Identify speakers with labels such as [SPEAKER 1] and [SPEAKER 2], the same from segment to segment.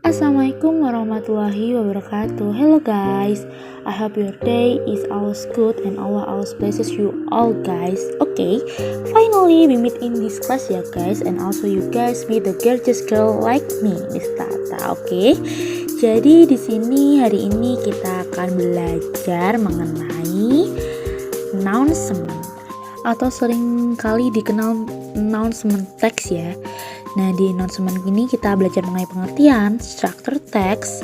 [SPEAKER 1] Assalamualaikum warahmatullahi wabarakatuh. Hello guys, I hope your day is always good and Allah always blesses you all guys. Okay, finally we meet in this class ya guys, and also you guys be the gorgeous girl like me, Miss Tata. Okay, jadi di sini hari ini kita akan belajar mengenai announcement atau sering kali dikenal announcement text ya. Nah, di announcement ini kita belajar mengenai pengertian, struktur teks,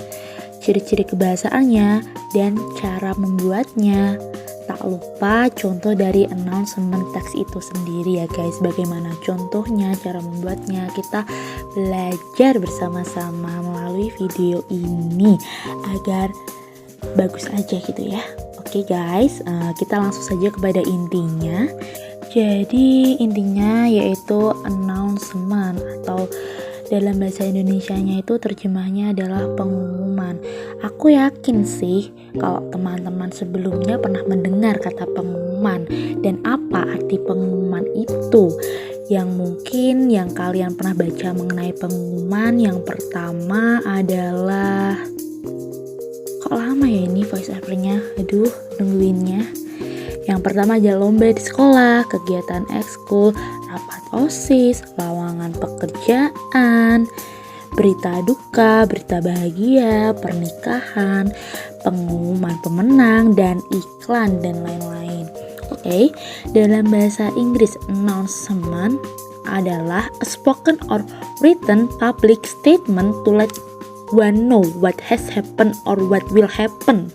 [SPEAKER 1] ciri-ciri kebahasaannya, dan cara membuatnya. Tak lupa contoh dari announcement teks itu sendiri ya guys. Bagaimana contohnya, cara membuatnya, kita belajar bersama-sama melalui video ini agar bagus aja gitu ya. Oke guys, kita langsung saja kepada intinya. Jadi intinya yaitu announcement atau dalam bahasa Indonesianya itu terjemahnya adalah pengumuman. Aku yakin sih kalau teman-teman sebelumnya pernah mendengar kata pengumuman dan apa arti pengumuman itu. Yang mungkin yang kalian pernah baca mengenai pengumuman yang pertama adalah, kok lama ya ini voice overnya, aduh nungguinnya. Yang pertama aja lomba di sekolah, kegiatan ekskul, rapat OSIS, lowongan pekerjaan, berita duka, berita bahagia, pernikahan, pengumuman pemenang, dan iklan, dan lain-lain. Oke, dalam bahasa Inggris, announcement adalah a spoken or written public statement to let one know what has happened or what will happen.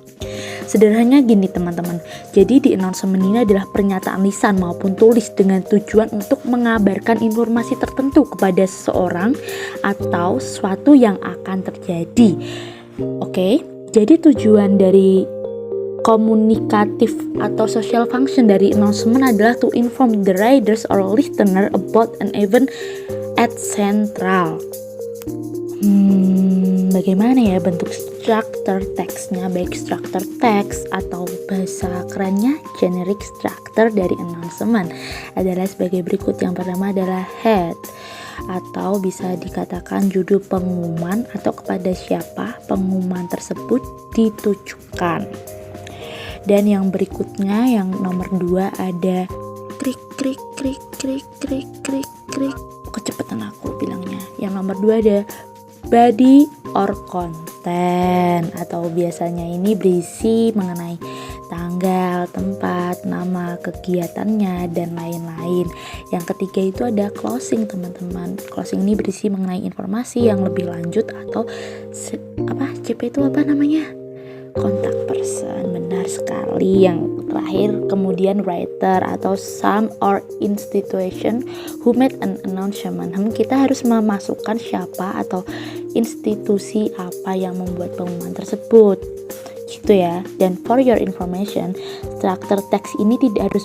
[SPEAKER 1] Sederhananya gini teman-teman, jadi di announcement ini adalah pernyataan lisan maupun tulis dengan tujuan untuk mengabarkan informasi tertentu kepada seseorang atau sesuatu yang akan terjadi. Oke, jadi tujuan dari komunikatif atau social function dari announcement adalah to inform the readers or listener about an event at central. Bagaimana ya bentuk struktur teksnya, baik struktur teks atau bahasa kerennya generic structure dari announcement adalah sebagai berikut. Yang pertama adalah head atau bisa dikatakan judul pengumuman atau kepada siapa pengumuman tersebut ditujukan. Dan yang berikutnya yang nomor 2 ada krik krik krik krik krik krik krik. Kecepatan aku bilangnya. Yang nomor 2 ada body or content atau biasanya ini berisi mengenai tanggal, tempat, nama, kegiatannya, dan lain-lain. Yang ketiga itu ada closing teman-teman. Closing ini berisi mengenai informasi yang lebih lanjut atau CP itu apa namanya? Kontak person, benar sekali. Yang terakhir kemudian writer atau some or institution who made an announcement. Kita harus memasukkan siapa atau institusi apa yang membuat pengumuman tersebut gitu ya. Dan for your information, struktur teks ini tidak harus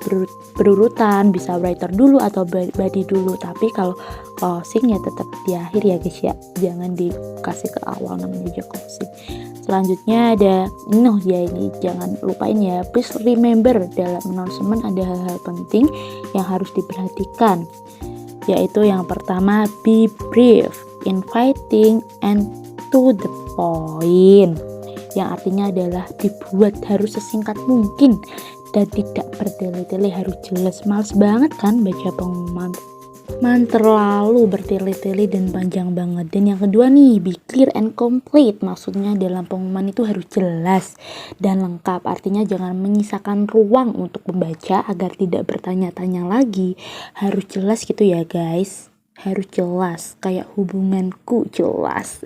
[SPEAKER 1] berurutan, bisa writer dulu atau body dulu, tapi kalau closing ya tetap di akhir ya guys ya, jangan dikasih ke awal, namanya aja closing. Selanjutnya ada ini jangan lupain ya, please remember dalam announcement ada hal-hal penting yang harus diperhatikan, yaitu yang pertama be brief, inviting, and to the point, yang artinya adalah dibuat harus sesingkat mungkin dan tidak bertele-tele, harus jelas. Males banget kan baca pengumuman terlalu bertele-tele dan panjang banget. Dan yang kedua nih, be clear and complete, maksudnya dalam pengumuman itu harus jelas dan lengkap, artinya jangan menyisakan ruang untuk pembaca agar tidak bertanya-tanya lagi. Harus jelas gitu ya guys, harus jelas kayak hubunganku jelas.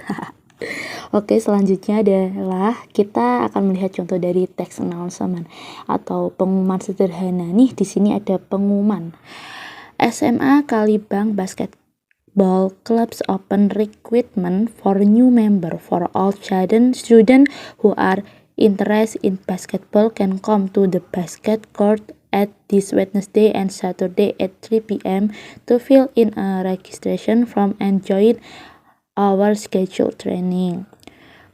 [SPEAKER 1] Oke, selanjutnya adalah kita akan melihat contoh dari text announcement atau pengumuman sederhana. Nih di sini ada pengumuman SMA Kalibang Basketball Club's open recruitment for new member for all student who are interested in basketball can come to the basket court at this Wednesday and Saturday at 3 p.m. to fill in a registration form and join our scheduled training.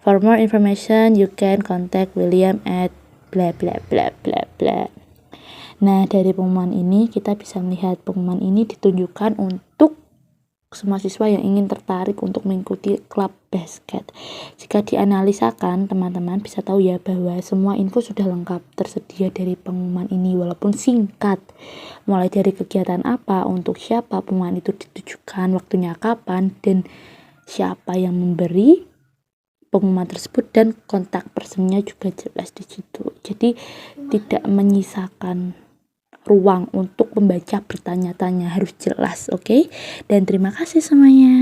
[SPEAKER 1] For more information, you can contact William at bla bla bla bla bla. Nah, dari pengumuman ini kita bisa melihat pengumuman ini ditunjukkan untuk semua siswa yang ingin tertarik untuk mengikuti klub basket. Jika dianalisakan, teman-teman bisa tahu ya bahwa semua info sudah lengkap tersedia dari pengumuman ini walaupun singkat. Mulai dari kegiatan apa, untuk siapa pengumuman itu ditujukan, waktunya kapan, dan siapa yang memberi pengumuman tersebut, dan kontak personnya juga jelas di situ. Jadi tidak menyisakan ruang untuk pembaca bertanya-tanya, harus jelas, oke? Dan terima kasih semuanya.